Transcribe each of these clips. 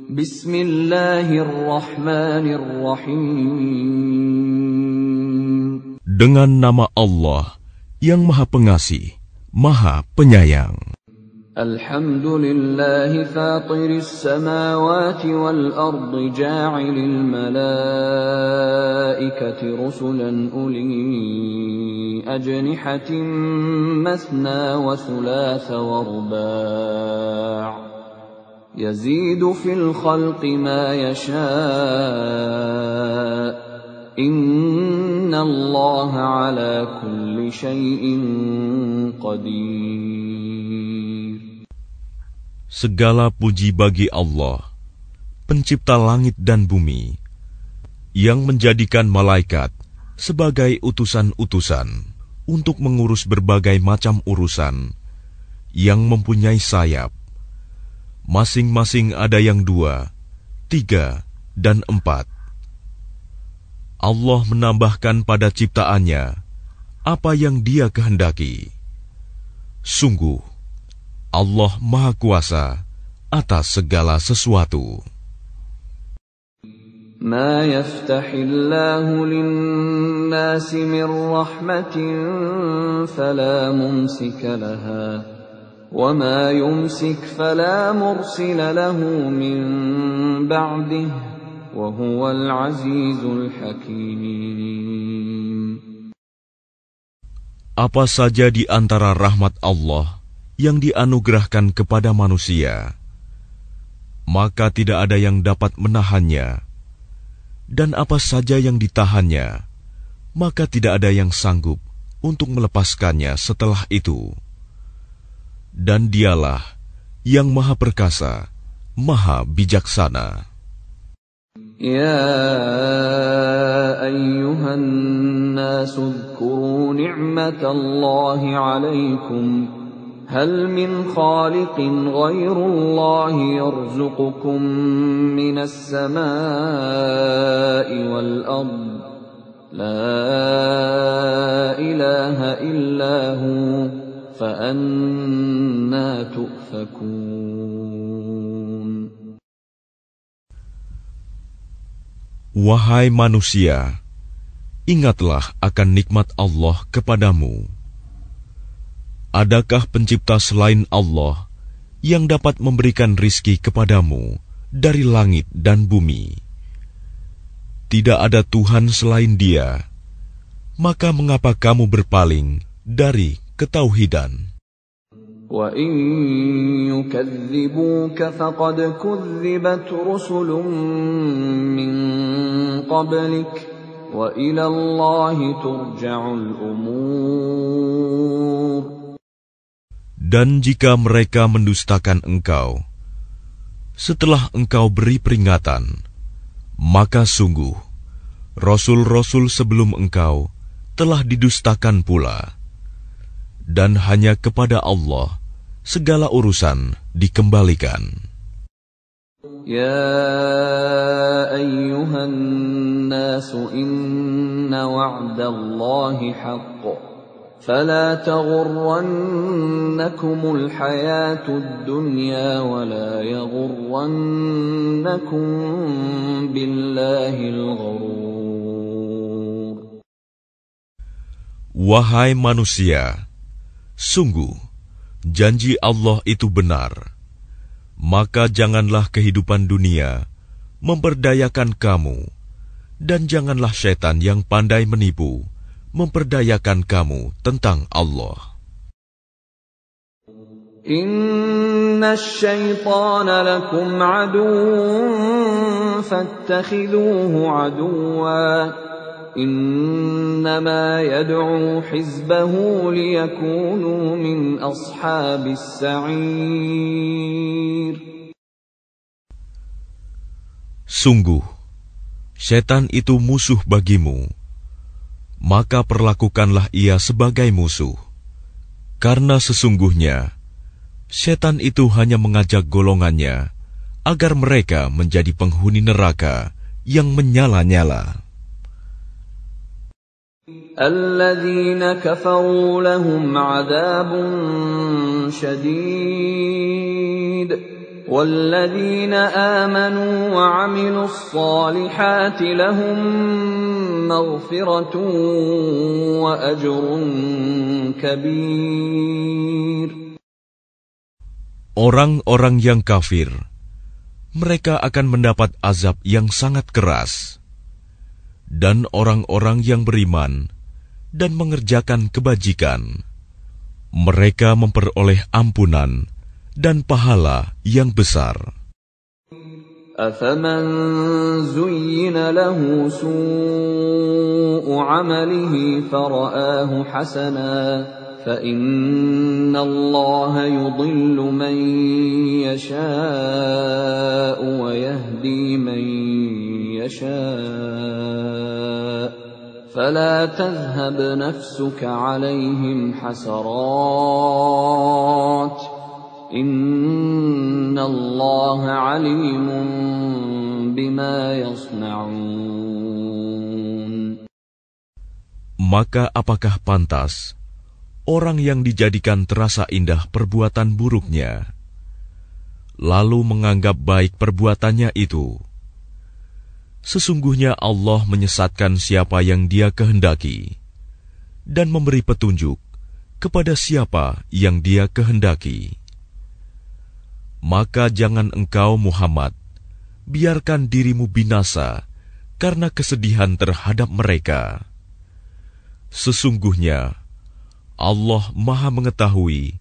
Bismillahirrahmanirrahim. Dengan nama Allah yang Maha Pengasih, Maha Penyayang. Alhamdulillahi fatiris samawati wal ardi ja'ilil malaikati rusulan uli ajnihatin mathna wa thulatha wa ruba' yazidu fil khalqi ma yasha' inna Allaha ala kulli syai'in qadir. Segala puji bagi Allah, pencipta langit dan bumi, yang menjadikan malaikat sebagai utusan-utusan untuk mengurus berbagai macam urusan, yang mempunyai sayap. Masing-masing ada yang 2, 3, dan 4. Allah menambahkan pada ciptaannya apa yang Dia kehendaki. Sungguh, Allah Maha Kuasa atas segala sesuatu. Ma yaftahillahu lin-nasi min rahmatin fala mumsika laha wa ma yumsik fala mursila lahu min ba'dihi wa huwal azizul hakim. Apa saja di antara rahmat Allah yang dianugerahkan kepada manusia, maka tidak ada yang dapat menahannya, dan apa saja yang ditahannya, maka tidak ada yang sanggup untuk melepaskannya setelah itu. Dan Dialah yang Maha Perkasa, Maha Bijaksana. Ya ayyuhan nasu dzkuru ni'matallahi 'alaikum hal min khaliqin ghairullahi yarzuqukum minas samaa'i wal ard la ilaha illa hu fa anna tu'fakun. Wahai manusia, ingatlah akan nikmat Allah kepadamu. Adakah pencipta selain Allah yang dapat memberikan rizki kepadamu dari langit dan bumi? Tidak ada Tuhan selain Dia. Maka mengapa kamu berpaling dari ketauhidan? Wa in yukadzibuka faqad kudzibat rusulun min qablik wa ila Allahi turja'ul umur. Dan jika mereka mendustakan engkau, setelah engkau beri peringatan, maka sungguh, Rasul-Rasul sebelum engkau telah didustakan pula. Dan hanya kepada Allah segala urusan dikembalikan. Ya ayyuhan nasu inna wa'dallahi haqq. فلا تغرنكم الحياة الدنيا ولا يغرنكم بالله الغرور. Wahai manusia, sungguh janji Allah itu benar. Maka janganlah kehidupan dunia memperdayakan kamu, dan janganlah syaitan yang pandai menipu memperdayakan kamu tentang Allah. Inna syaitana lakum aduwwun fattakhidhuhu aduwwa. Innama yad'u hizbahu liyakunu min ashabis sa'ir. Sungguh, syaitan itu musuh bagimu. Maka perlakukanlah ia sebagai musuh, karena sesungguhnya syaitan itu hanya mengajak golongannya agar mereka menjadi penghuni neraka yang menyala-nyala. Alladzina kafaru lahum 'adzabun syadid وَالَّذِينَ آمَنُوا وَعَمِلُوا الصَّالِحَاتِ لَهُم مَّغْفِرَةٌ وَأَجْرٌ كَبِيرٌ. Orang-orang yang kafir, mereka akan mendapat azab yang sangat keras. Dan orang-orang yang beriman dan mengerjakan kebajikan, mereka memperoleh ampunan dan pahala yang besar. أَفَمَنْ زُيِّنَ لَهُ سُوءُ عَمَلِهِ فَرَآهُ حَسَنًا فَإِنَّ اللَّهَ يُضِلُّ مَنْ يَشَاءُ وَيَهْدِي مَنْ يَشَاءُ فَلَا تَذْهَبْ نَفْسُكَ عَلَيْهِمْ حَسَرَاتٍ إِنَّ اللَّهَ عَلِيمٌ بِمَا يَصْنَعُونَ. Maka apakah pantas orang yang dijadikan terasa indah perbuatan buruknya, lalu menganggap baik perbuatannya itu? Sesungguhnya Allah menyesatkan siapa yang Dia kehendaki dan memberi petunjuk kepada siapa yang Dia kehendaki. Maka jangan engkau Muhammad biarkan dirimu binasa karena kesedihan terhadap mereka. Sesungguhnya Allah Maha mengetahui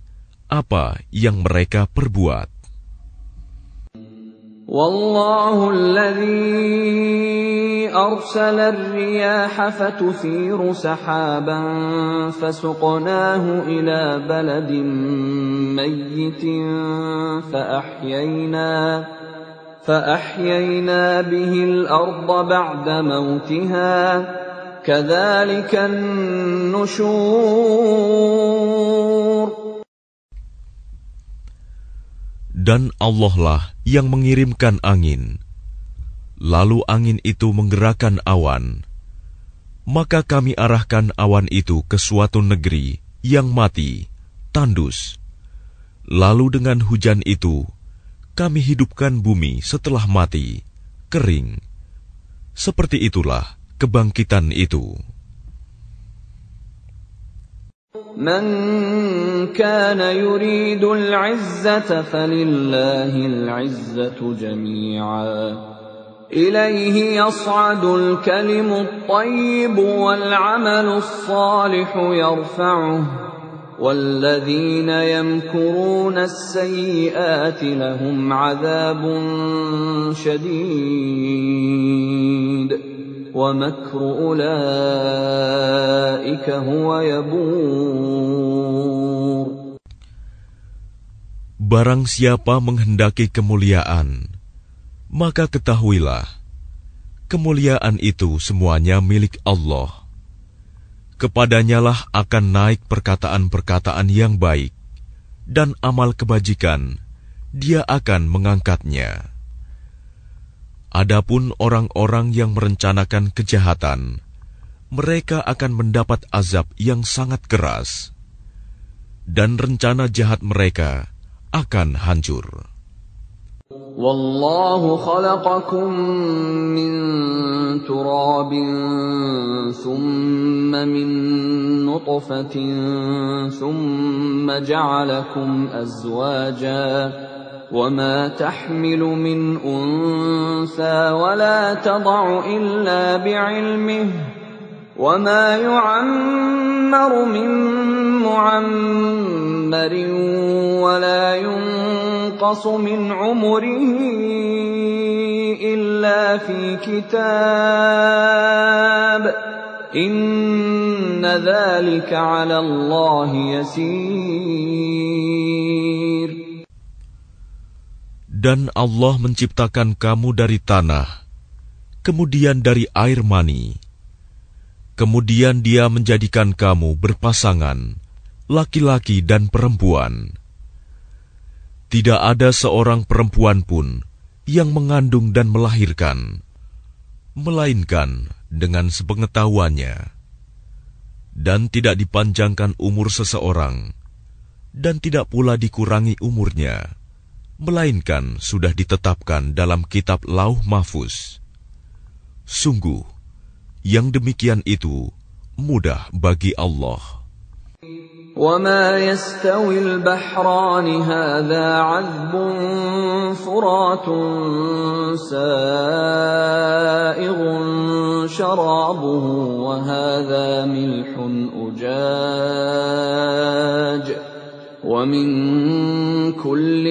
apa yang mereka perbuat. وَاللَّهُ الَّذِي أَرْسَلَ الرِّيَاحَ فَتُثِيرُ سَحَابًا فَسُقْنَاهُ إِلَى بَلَدٍ مَّيِّتٍ فَأَحْيَيْنَا بِهِ الْأَرْضَ بَعْدَ مَوْتِهَا كَذَلِكَ النُّشُورُ. Dan Allah lah yang mengirimkan angin, lalu angin itu menggerakkan awan. Maka kami arahkan awan itu ke suatu negeri yang mati, tandus. Lalu dengan hujan itu, kami hidupkan bumi setelah mati, kering. Seperti itulah kebangkitan itu. مَنْ كَانَ يُرِيدُ الْعِزَّةَ فَلِلَّهِ الْعِزَّةُ جَمِيعًا إِلَيْهِ يَصْعَدُ الْكَلِمُ الطَّيِّبُ وَالْعَمَلُ الصَّالِحُ يَرْفَعُهُ وَالَّذِينَ يَمْكُرُونَ السَّيِّئَاتِ لَهُمْ عَذَابٌ شَدِيدٌ وَمَكْرُ أُولَئِكَ هُوَ يَبُورُ. Barang siapa menghendaki kemuliaan, maka ketahuilah, kemuliaan itu semuanya milik Allah. Kepadanyalah akan naik perkataan-perkataan yang baik, dan amal kebajikan, Dia akan mengangkatnya. Adapun orang-orang yang merencanakan kejahatan, mereka akan mendapat azab yang sangat keras, dan rencana jahat mereka akan hancur. وَاللَّهُ خَلَقَكُم مِّن تُرَابٍ ثُمَّ مِن نُّطْفَةٍ ثُمَّ جَعَلَكُمْ أَزْوَاجًا وَمَا تَحْمِلُ مِنْ أُنثَىٰ وَلَا تَضَعُ إِلَّا بِعِلْمِهِ وَمَا يُعَمَّرُ مِن مُّعَمَّرٍ وَلَا يُنقَصُ مِنْ عُمُرِهِ إِلَّا فِي كِتَابٍ إِنَّ ذَلِكَ عَلَى اللَّهِ يَسِيرٌ. Dan Allah menciptakan kamu dari tanah, kemudian dari air mani. Kemudian Dia menjadikan kamu berpasangan, laki-laki dan perempuan. Tidak ada seorang perempuan pun yang mengandung dan melahirkan, melainkan dengan sepengetahuannya. Dan tidak dipanjangkan umur seseorang, dan tidak pula dikurangi umurnya, melainkan sudah ditetapkan dalam kitab Lauh Mahfuz. Sungguh, yang demikian itu mudah bagi Allah. وَمَا يَسْتَوِي الْبَحْرَانِ هَذَا عَذْبٌ فُرَاتٌ سَائِغٌ شَرَابُهُ وَهَذَا مِلْحٌ أُجَاجٌ وَمِنْ كُلٍّ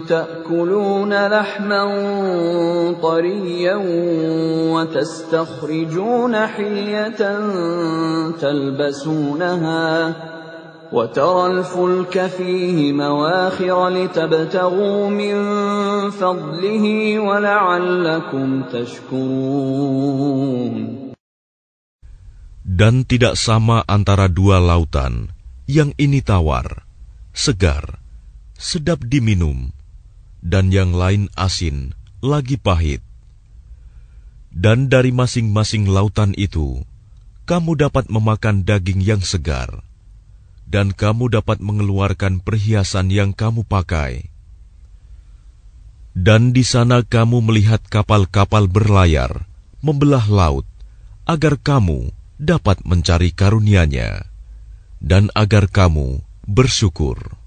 تَأْكُلُونَ لَحْمًا طَرِيًّا وَتَسْتَخْرِجُونَ حِلْيَةً تَلْبَسُونَهَا وَتَرَى الْفُلْكَ فِيهِ مَوَاخِرَ لِتَبْتَغُوا مِنْ فَضْلِهِ وَلَعَلَّكُمْ تَشْكُرُونَ. Dan tidak sama antara dua lautan, yang ini tawar, segar, sedap diminum, dan yang lain asin, lagi pahit. Dan dari masing-masing lautan itu, kamu dapat memakan daging yang segar, dan kamu dapat mengeluarkan perhiasan yang kamu pakai. Dan di sana kamu melihat kapal-kapal berlayar, membelah laut, agar kamu dapat mencari karunia-Nya, dan agar kamu bersyukur.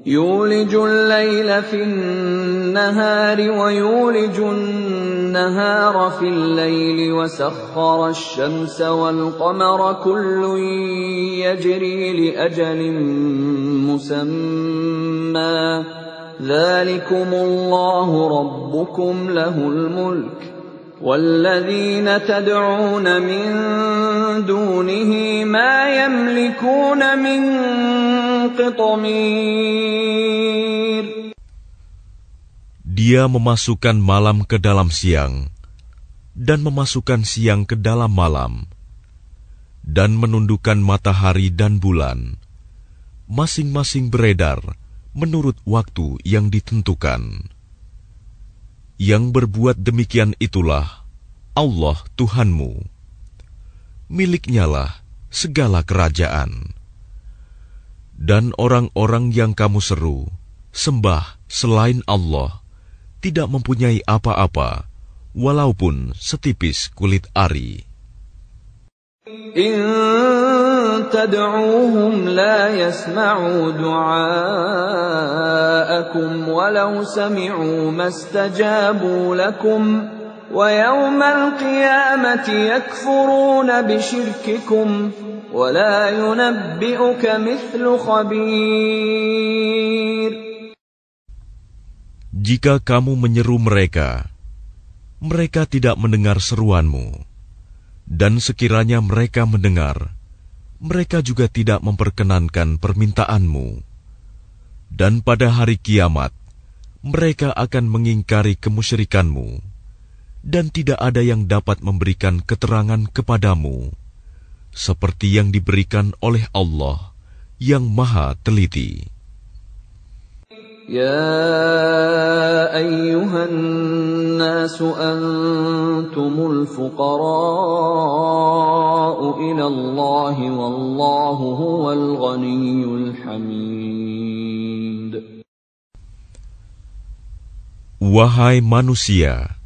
يُولِجُ اللَّيْلَ فِي النَّهَارِ وَيُولِجُ النَّهَارَ فِي اللَّيْلِ وَسَخَّرَ الشَّمْسَ وَالْقَمَرَ كُلٌّ يَجْرِي لِأَجَلٍ مُّسَمًّى ذَلِكُمُ اللَّهُ رَبُّكُمْ لَهُ الْمُلْكُ وَالَّذِينَ تَدْعُونَ مِن دُونِهِ مَا يَمْلِكُونَ مِن قِطْمِيرٍ. Dia memasukkan malam ke dalam siang, dan memasukkan siang ke dalam malam, dan menundukkan matahari dan bulan, masing-masing beredar menurut waktu yang ditentukan. Yang berbuat demikian itulah Allah Tuhanmu. Miliknyalah segala kerajaan. Dan orang-orang yang kamu seru, sembah selain Allah, tidak mempunyai apa-apa, walaupun setipis kulit ari. إِن تَدْعُوهُمْ لَا يَسْمَعُوا دُعَاءَكُمْ وَلَوْ سَمِعُوا مَا اسْتَجَابُوا لَكُمْ وَيَوْمَ الْقِيَامَةِ يَكْفُرُونَ بِشِرْكِكُمْ وَلَا يُنَبِّئُكَ مِثْلُ خَبِيرٍ. Jika kamu menyeru mereka, mereka tidak mendengar seruanmu. Dan sekiranya mereka mendengar, mereka juga tidak memperkenankan permintaanmu. Dan pada hari kiamat, mereka akan mengingkari kemusyrikanmu, dan tidak ada yang dapat memberikan keterangan kepadamu, seperti yang diberikan oleh Allah yang Maha Teliti. يَا أَيُّهَا النَّاسُ أَنْتُمُ الْفُقَرَاءُ إِلَى اللَّهِ وَاللَّهُ هُوَ الْغَنِيُّ الْحَمِيدُ. Wahai manusia,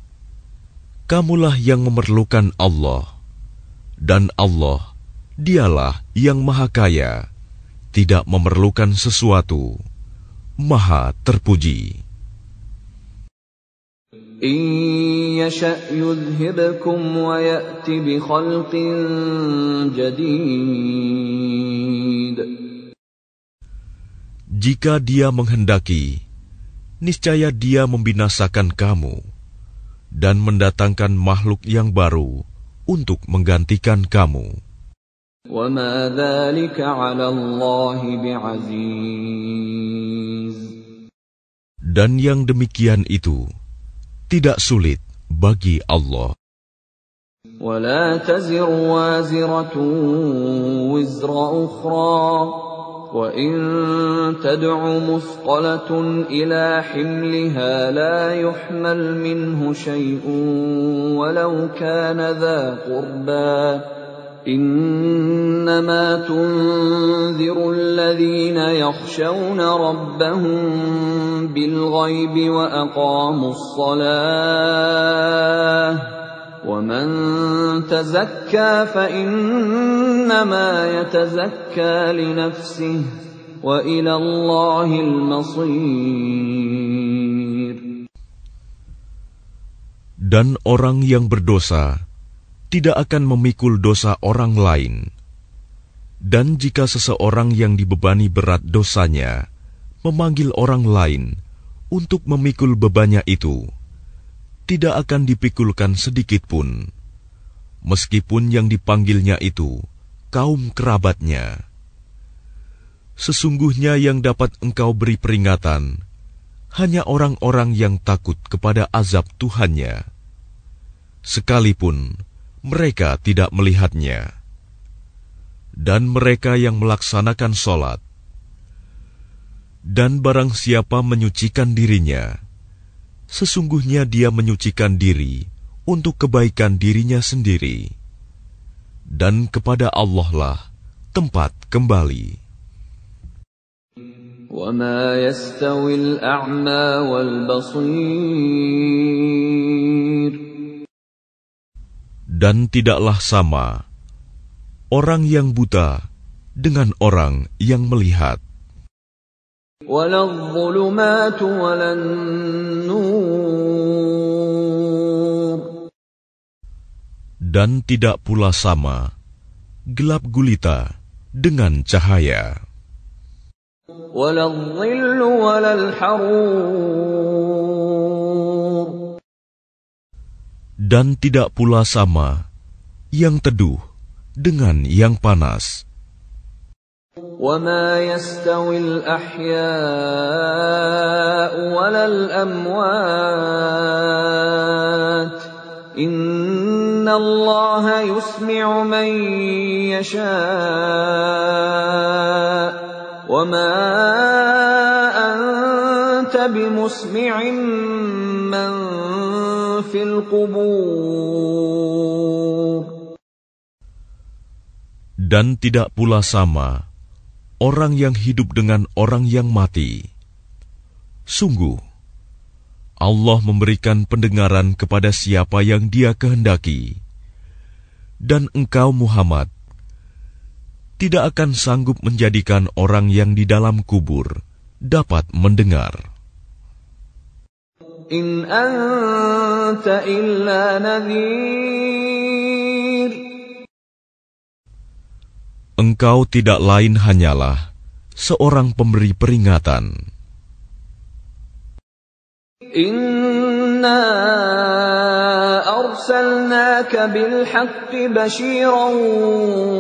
kamulah yang memerlukan Allah, dan Allah, Dialah yang Maha Kaya, tidak memerlukan sesuatu, Maha terpuji. إِن يَشَأْ يُذْهِبْكُمْ وَيَأْتِ بِخَلْقٍ جَدِيدٍ. Jika Dia menghendaki, niscaya Dia membinasakan kamu dan mendatangkan makhluk yang baru untuk menggantikan kamu. وَمَا ذَلِكَ عَلَى اللَّهِ بِعَزِيزٍ. Dan yang demikian itu tidak sulit bagi Allah. وَلَا تَزِرُ وَازِرَةٌ وِزْرَ أُخْرَى وَإِن تَدْعُ مُثْقَلَةٌ إِلَى حِمْلِهَا لَا يُحْمَلْ مِنْهُ شَيْءٌ وَلَوْ كَانَ ذَا قُرْبَى إنما تنذر الذين يخشون ربهم بالغيب وأقاموا الصلاة ومن تزكى فإنما يتزكى لنفسه وإلى الله المصير. Dan orang yang berdosa tidak akan memikul dosa orang lain. Dan jika seseorang yang dibebani berat dosanya memanggil orang lain untuk memikul bebannya itu, tidak akan dipikulkan sedikit pun, meskipun yang dipanggilnya itu kaum kerabatnya. Sesungguhnya yang dapat engkau beri peringatan hanya orang-orang yang takut kepada azab Tuhannya, sekalipun mereka tidak melihatnya. Dan mereka yang melaksanakan sholat. Dan barang siapa menyucikan dirinya, sesungguhnya dia menyucikan diri untuk kebaikan dirinya sendiri. Dan kepada Allah lah tempat kembali. وَمَا يَسْتَوِي الْأَعْمَى وَالْبَصِيرُ. Dan tidaklah sama orang yang buta dengan orang yang melihat. وَلَا الظُّلُمَاتُ وَلَا النُّورُ. Dan tidak pula sama gelap gulita dengan cahaya. وَلَا الظِّلُّ وَلَا الْحَرُورُ. Dan tidak pula sama yang teduh dengan yang panas. وَمَا يَسْتَوِي الْأَحْيَاءُ وَلَا الْأَمْوَاتُ إِنَّ اللَّهَ يُسْمِعُ مَن يَشَاءُ وَمَا أَنتَ بِمُسْمِعٍ مَّن فِي الْقُبُورِ. Dan tidak pula sama orang yang hidup dengan orang yang mati. Sungguh, Allah memberikan pendengaran kepada siapa yang Dia kehendaki. Dan engkau Muhammad tidak akan sanggup menjadikan orang yang di dalam kubur dapat mendengar. In anta illa nadhir. Engkau tidak lain hanyalah seorang pemberi peringatan. Inna arsalnaka bil haqqi bashiran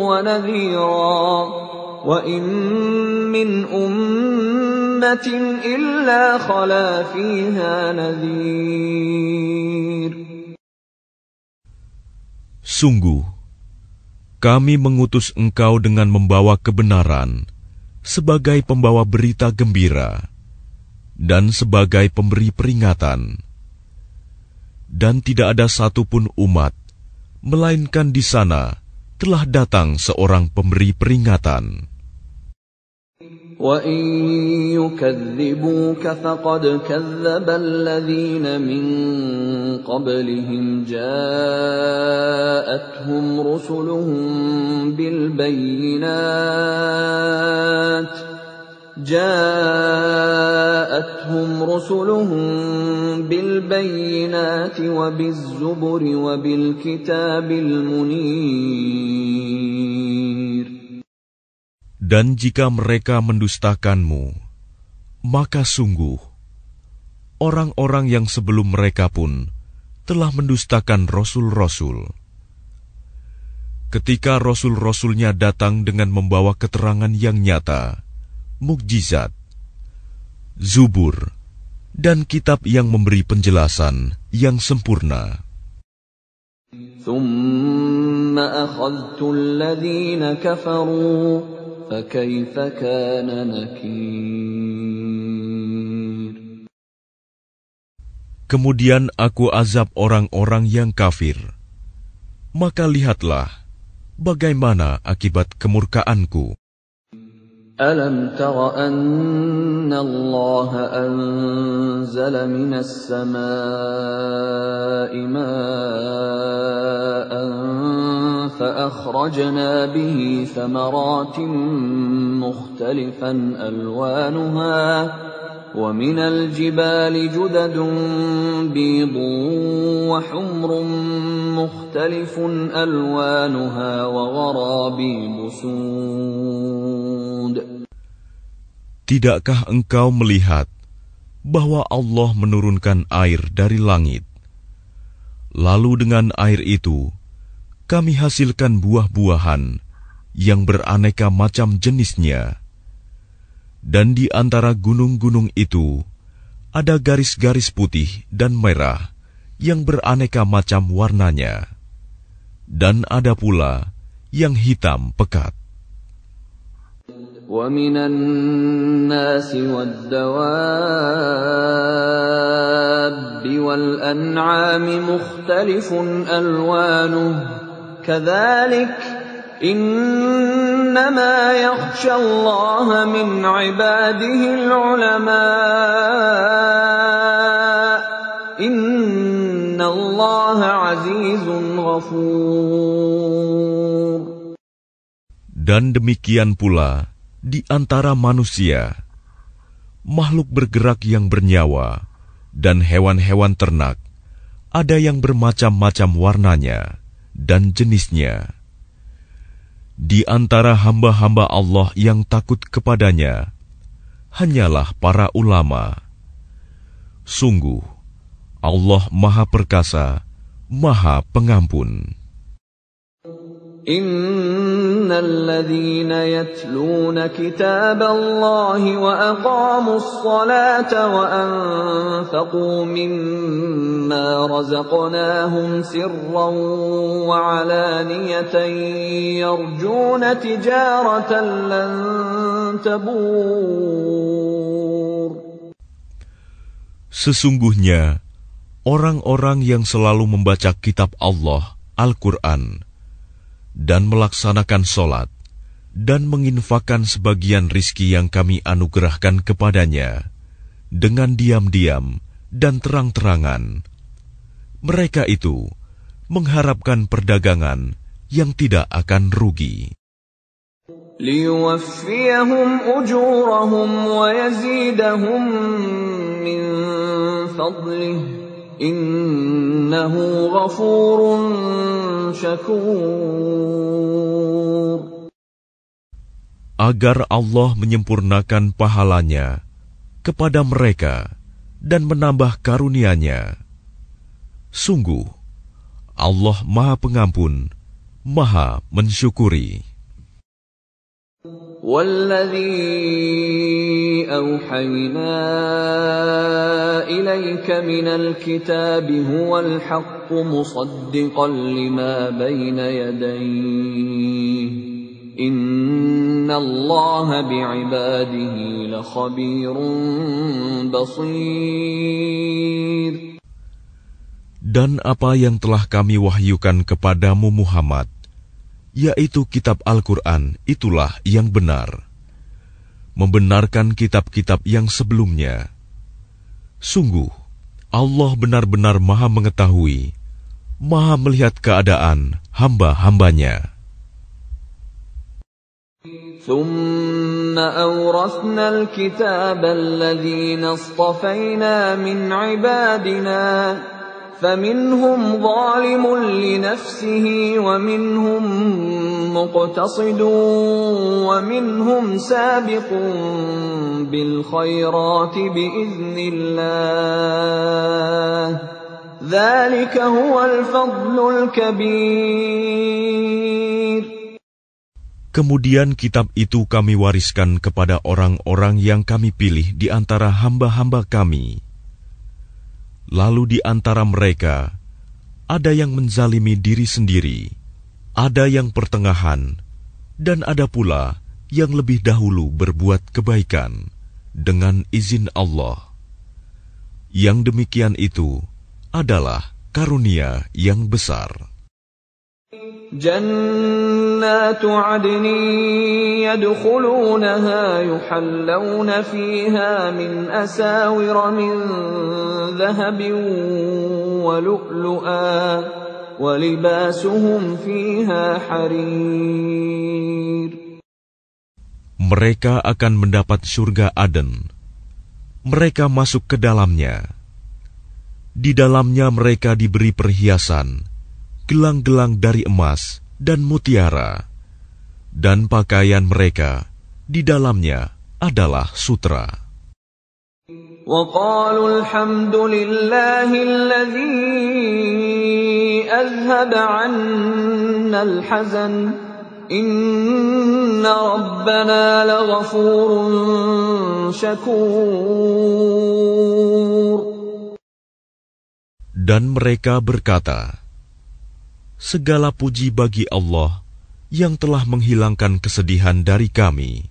wa nadhira wa in min ummatin illa khala fiha nadhir. Sungguh, kami mengutus engkau dengan membawa kebenaran sebagai pembawa berita gembira dan sebagai pemberi peringatan. Dan tidak ada satupun umat, melainkan di sana telah datang seorang pemberi peringatan. وَإِن يُكَذِّبُوكَ فَقَدْ كَذَّبَ الَّذِينَ مِن قَبْلِهِمْ جَاءَتْهُمْ رُسُلُهُم بِالْبَيِّنَاتِ وَبِالزُّبُرِ وَبِالْكِتَابِ الْمُنِيرِ. Dan jika mereka mendustakanmu, maka sungguh orang-orang yang sebelum mereka pun telah mendustakan rasul-rasul. Ketika rasul-rasulnya datang dengan membawa keterangan yang nyata, mukjizat, zubur, dan kitab yang memberi penjelasan yang sempurna. ثُمَّ أَخَذْتُ الَّذِينَ كَفَرُوا فَكَيْفَ كَانَ نَكِيرِ. Kemudian aku azab orang-orang yang kafir. Maka lihatlah bagaimana akibat kemurkaanku? ألم تر أن الله أنزل من السماء ماء فأخرجنا به ثمرات مختلفا ألوانها ومن الجبال جدد بيض وحمر مختلف ألوانها وغرابيب سود. Tidakkah engkau melihat bahwa Allah menurunkan air dari langit? Lalu dengan air itu, kami hasilkan buah-buahan yang beraneka macam jenisnya. Dan di antara gunung-gunung itu, ada garis-garis putih dan merah yang beraneka macam warnanya. Dan ada pula yang hitam pekat. وَمِنَ النَّاسِ وَالدَّوَابِّ وَالْأَنْعَامِ مُخْتَلِفٌ أَلْوَانُهُ كَذَلِكَ إِنَّمَا يَخْشَى اللَّهَ مِنْ عِبَادِهِ الْعُلَمَاءُ إِنَّ اللَّهَ عَزِيزٌ غَفُورٌ. Dan demikian pula di antara manusia, makhluk bergerak yang bernyawa, dan hewan-hewan ternak, ada yang bermacam-macam warnanya dan jenisnya. Di antara hamba-hamba Allah yang takut kepadanya, hanyalah para ulama. Sungguh, Allah Maha Perkasa, Maha Pengampun. Innal ladzina yatluna kitaballahi wa aqamus salata wa anfaqu mimma razaqnahum sirran wa alaniyatan yarjuna tijaratan lan tabur. Sesungguhnya orang-orang yang selalu membaca kitab Allah, Al-Quran, dan melaksanakan sholat, dan menginfakkan sebagian rizki yang kami anugerahkan kepadanya, dengan diam-diam dan terang-terangan. Mereka itu mengharapkan perdagangan yang tidak akan rugi. لِيُوَفِّيَهُمْ أُجُورَهُمْ وَيَزِيدَهُمْ مِنْ فَضْلِهِ Innahu ghafurun syakur. Agar Allah menyempurnakan pahalanya kepada mereka dan menambah karunia-Nya. Sungguh, Allah Maha Pengampun, Maha Mensyukuri. وَالَّذِي أَوْحَيْنَا إِلَيْكَ مِنَ الْكِتَابِ هُوَ الْحَقُّ مُصَدِّقًا لِمَا بَيْنَ يَدَيْهِ إِنَّ اللَّهَ بِعِبَادِهِ لَخَبِيرٌ بَصِيرٌ. Dan apa yang telah kami wahyukan kepadamu Muhammad, yaitu kitab Al-Quran, itulah yang benar, membenarkan kitab-kitab yang sebelumnya. Sungguh, Allah benar-benar Maha mengetahui, Maha melihat keadaan hamba-hambanya. ثُمَّ أَوْرَثْنَا الْكِتَابَ الَّذِينَ اصْطَفَيْنَا مِنْ عِبَادِنَا فَمِنْهُمْ ظَالِمٌ لِنَفْسِهِ وَمِنْهُمْ مُقْتَصِدٌ وَمِنْهُمْ سَابِقٌ بِالْخَيْرَاتِ بِإِذْنِ اللَّهِ ذَلِكَ هُوَ الْفَضْلُ الْكَبِيرُ. Kemudian kitab itu kami wariskan kepada orang-orang yang kami pilih di antara hamba-hamba kami. Lalu di antara mereka, ada yang menzalimi diri sendiri, ada yang pertengahan, dan ada pula yang lebih dahulu berbuat kebaikan dengan izin Allah. Yang demikian itu adalah karunia yang besar. جنات عدن يدخلونها يحلون فيها من أساور من ذهب ولؤلؤا ولباسهم فيها حرير. Mereka akan mendapat surga Aden. Mereka masuk ke dalamnya. Di dalamnya mereka diberi perhiasan, gelang-gelang dari emas dan mutiara, dan pakaian mereka di dalamnya adalah sutra. وَقَالُوا الْحَمْدُ لِلَّهِ الَّذِي أَذْهَبَ عَنَّا الْحَزَنَ إِنَّ رَبَّنَا لَغَفُورٌ شَكُورٌ. Dan mereka berkata, segala puji bagi Allah yang telah menghilangkan kesedihan dari kami.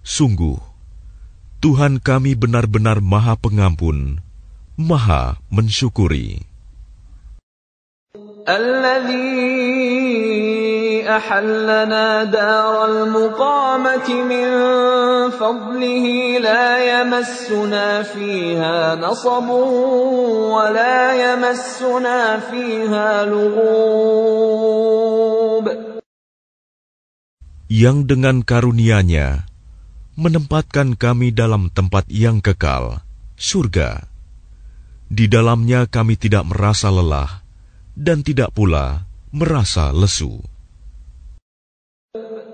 Sungguh, Tuhan kami benar-benar Maha Pengampun, Maha Mensyukuri. Alladzi ahallana daral muqamati min fadlihi la yamassuna fiha nasabun wa la yamassuna fiha lughub. Yang dengan karunia-Nya menempatkan kami dalam tempat yang kekal, surga. Di dalamnya kami tidak merasa lelah dan tidak pula merasa lesu.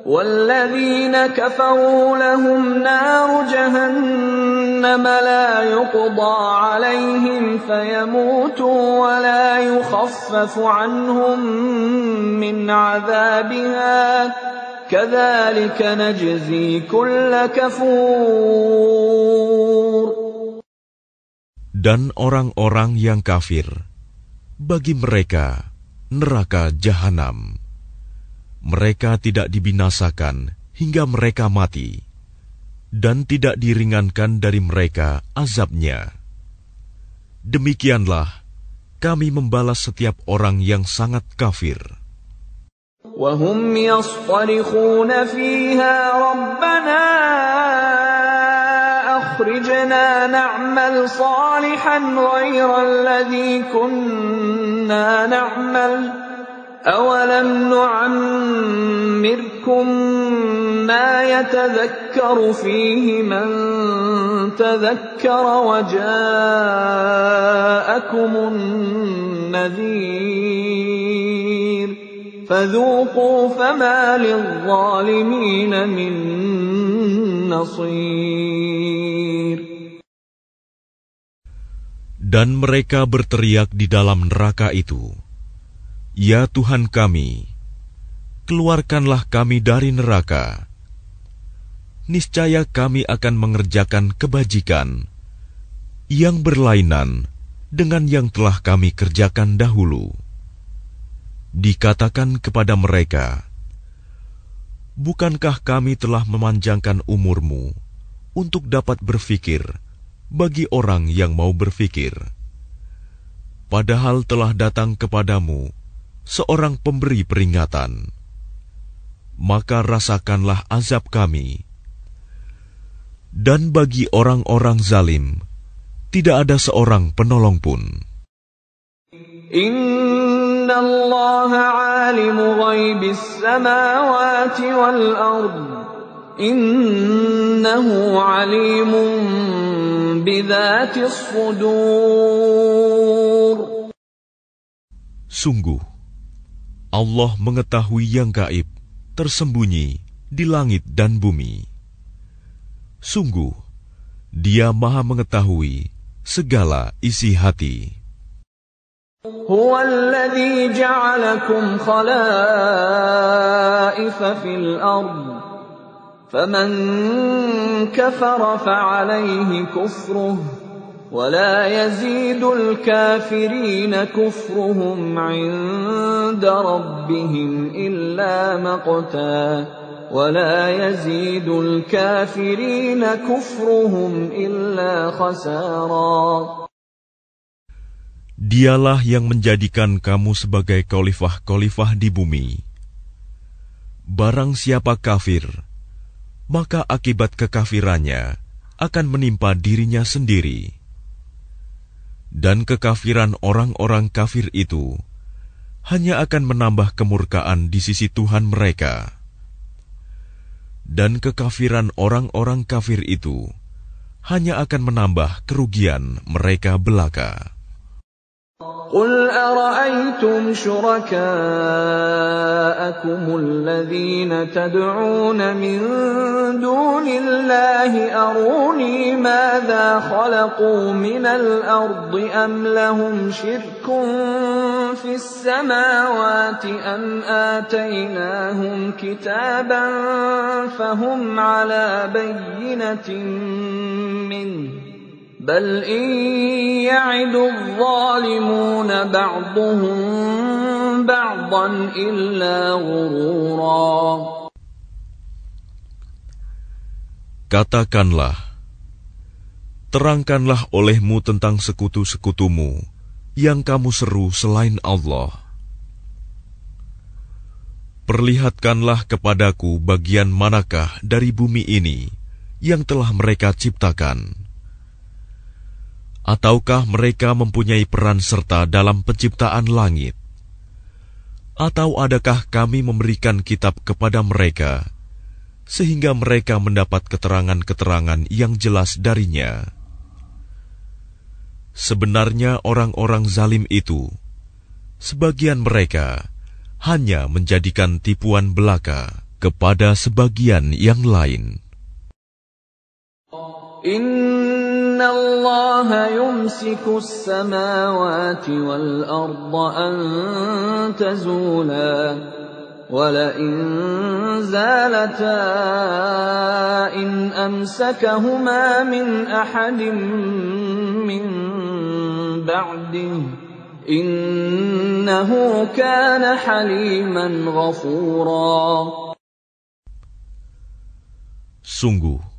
وَالَّذِينَ كَفَرُوا لَهُمْ نَارُ جَهَنَّمَ لَا يُقْضَى عَلَيْهِمْ فَيَمُوتُوا وَلَا يُخَفَّفُ عَنْهُمْ مِنْ عَذَابِهَا كَذَلِكَ نَجْزِي كُلَّ كَفُورٍ. Dan orang-orang yang kafir, bagi mereka neraka jahanam. Mereka tidak dibinasakan hingga mereka mati, dan tidak diringankan dari mereka azabnya. Demikianlah kami membalas setiap orang yang sangat kafir. وَهُمْ يَصْطَرِخُونَ فِيهَا رَبَّنَا أَخْرِجْنَا نَعْمَلْ صَالِحًا غَيْرَ الَّذِي كُنَّا نَعْمَلُ أَوَلَمْ نُعَمِّرْكُمْ مَا يَتَذَكَّرُ فِيهِ مَنْ تَذَكَّرَ وَجَاءَكُمُ النَّذِيرُ فَذُوقُوا فَمَا لِلظَّالِمِينَ مِنْ نَصِيرٍ. Dan mereka berteriak di dalam neraka itu, ya Tuhan kami, keluarkanlah kami dari neraka. Niscaya kami akan mengerjakan kebajikan yang berlainan dengan yang telah kami kerjakan dahulu. Dikatakan kepada mereka, bukankah kami telah memanjangkan umurmu untuk dapat berfikir bagi orang yang mau berfikir? Padahal telah datang kepadamu seorang pemberi peringatan, maka rasakanlah azab kami. Dan bagi orang-orang zalim, tidak ada seorang penolong pun. Inna Allah alimu ghaibis samawati wal ard. Innahu alimun bidzatis sudur. Sungguh, Allah mengetahui yang gaib, tersembunyi di langit dan bumi. Sungguh, Dia Maha mengetahui segala isi hati. Huwa alladhi ja'alakum khalaifa fil ard. Faman kafara fa'alayhi kufruh. ولا يزيد الكافرين كفرهم عند ربهم إلا مقتا ولا يزيد الكافرين كفرهم إلا خسارا. Dialah yang menjadikan kamu sebagai khalifah-khalifah di bumi. Barang siapa kafir, maka akibat kekafirannya akan menimpa dirinya sendiri. Dan kekafiran orang-orang kafir itu hanya akan menambah kemurkaan di sisi Tuhan mereka. Dan kekafiran orang-orang kafir itu hanya akan menambah kerugian mereka belaka. قل أرأيتم شركاءكم الذين تدعون من دون الله أروني ماذا خلقوا من الأرض أم لهم شرك في السماوات أم آتيناهم كتابا فهم على بينة منه بل إن يعد الظالمون بعضهم بعضا إلا غرورا. Katakanlah, terangkanlah olehmu tentang sekutu-sekutumu yang kamu seru selain Allah. Perlihatkanlah kepadaku bagian manakah dari bumi ini yang telah mereka ciptakan. Ataukah mereka mempunyai peran serta dalam penciptaan langit? Atau adakah kami memberikan kitab kepada mereka, sehingga mereka mendapat keterangan-keterangan yang jelas darinya? Sebenarnya orang-orang zalim itu, sebagian mereka hanya menjadikan tipuan belaka kepada sebagian yang lain. Inna Allah yumsiku as-samawati wal arda an tazula wa la in zalata in amsakahuma min ahadin min ba'dihi innahu kana haliman ghafura. Sungguh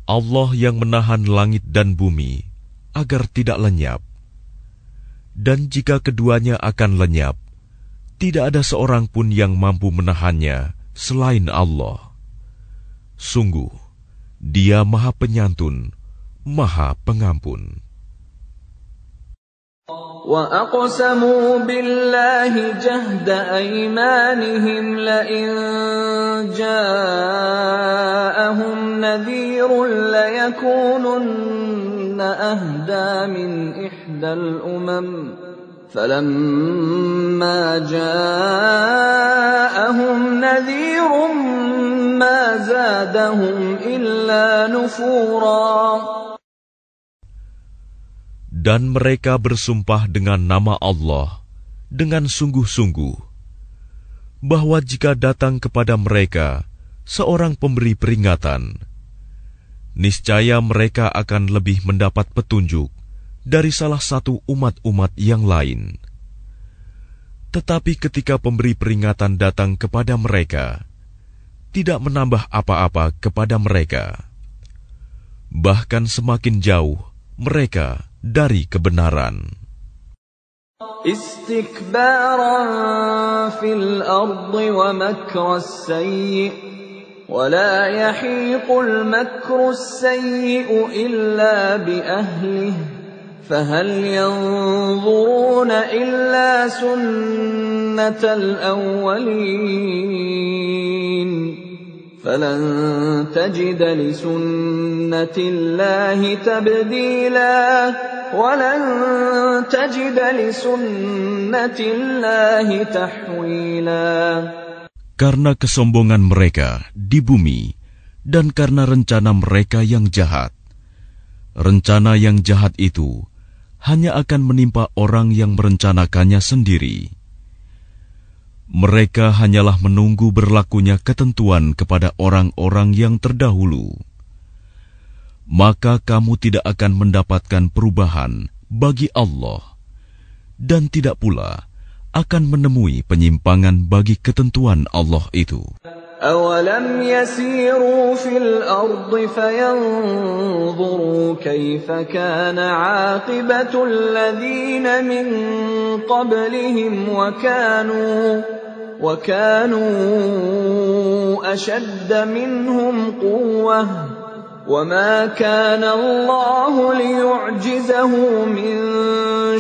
Allah yang menahan langit dan bumi agar tidak lenyap. Dan jika keduanya akan lenyap, tidak ada seorang pun yang mampu menahannya selain Allah. Sungguh, Dia Maha Penyantun, Maha Pengampun. وَأَقْسَمُوا بِاللَّهِ جَهْدَ أَيْمَانِهِمْ لَئِن جَاءَهُمْ نَذِيرٌ لَيَكُونُنَّ أَهْدَىٰ مِنْ إِحْدَى الْأُمَمِ فَلَمَّا جَاءَهُمْ نَذِيرٌ مَا زَادَهُمْ إِلَّا نُفُورًا. Dan mereka bersumpah dengan nama Allah dengan sungguh-sungguh, bahwa jika datang kepada mereka seorang pemberi peringatan, niscaya mereka akan lebih mendapat petunjuk dari salah satu umat-umat yang lain. Tetapi ketika pemberi peringatan datang kepada mereka, tidak menambah apa-apa kepada mereka. Bahkan semakin jauh mereka dari kebenaran. Istikbaran fil ardi wa makras sayyi wa la yahiqul makras sayyi illa bi ahlihi fahal yanzuruna illa sunnatal awwalin falan tajida li sunnatillahi tabdila walan tajida li sunnatillahi tahwila. Karena kesombongan mereka di bumi dan karena rencana mereka yang jahat. Rencana yang jahat itu hanya akan menimpa orang yang merencanakannya sendiri. Mereka hanyalah menunggu berlakunya ketentuan kepada orang-orang yang terdahulu. Maka kamu tidak akan mendapatkan perubahan bagi Allah, dan tidak pula akan menemui penyimpangan bagi ketentuan Allah itu. أَوَلَمْ يَسِيرُوا فِي الْأَرْضِ فَيَنظُرُوا كَيْفَ كَانَ عَاقِبَةُ الَّذِينَ مِن قَبْلِهِمْ وَكَانُوا أَشَدَّ مِنْهُمْ قُوَّةً وَمَا كَانَ اللَّهُ لِيُعْجِزَهُ مِن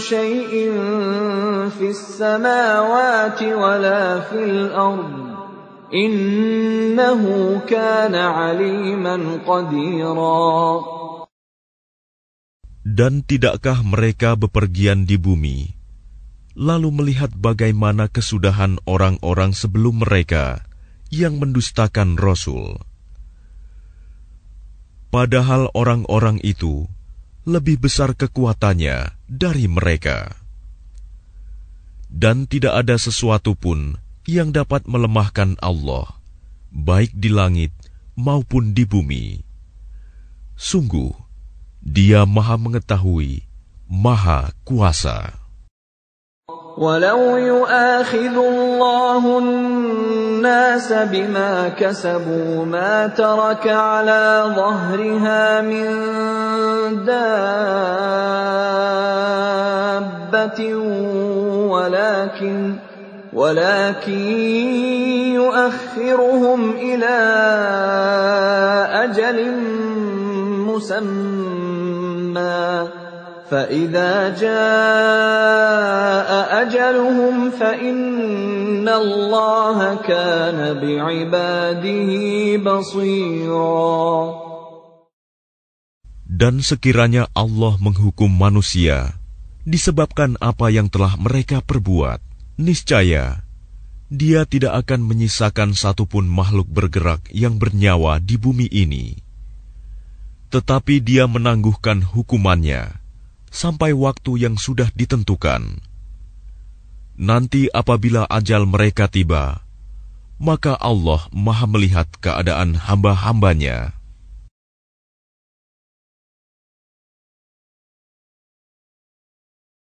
شَيْءٍ فِي السَّمَاوَاتِ وَلَا فِي الْأَرْضِ Innahu kana aliman qadira. Dan tidakkah mereka bepergian di bumi, lalu melihat bagaimana kesudahan orang-orang sebelum mereka yang mendustakan Rasul? Padahal orang-orang itu lebih besar kekuatannya dari mereka. Dan tidak ada sesuatu pun yang dapat melemahkan Allah, baik di langit maupun di bumi. Sungguh, Dia Maha Mengetahui, Maha Kuasa. Walau yu'akhidhu Allahu an-nasa bima kasabu ma taraka ala dhahriha min dabbatin ولكن يؤخرهم إلى أجل مسمى فإذا جاء أجلهم فإن الله كان بعباده بصيرا. Dan sekiranya Allah menghukum manusia disebabkan apa yang telah mereka perbuat, niscaya Dia tidak akan menyisakan satupun makhluk bergerak yang bernyawa di bumi ini. Tetapi Dia menangguhkan hukumannya sampai waktu yang sudah ditentukan. Nanti apabila ajal mereka tiba, maka Allah Maha melihat keadaan hamba-hambanya.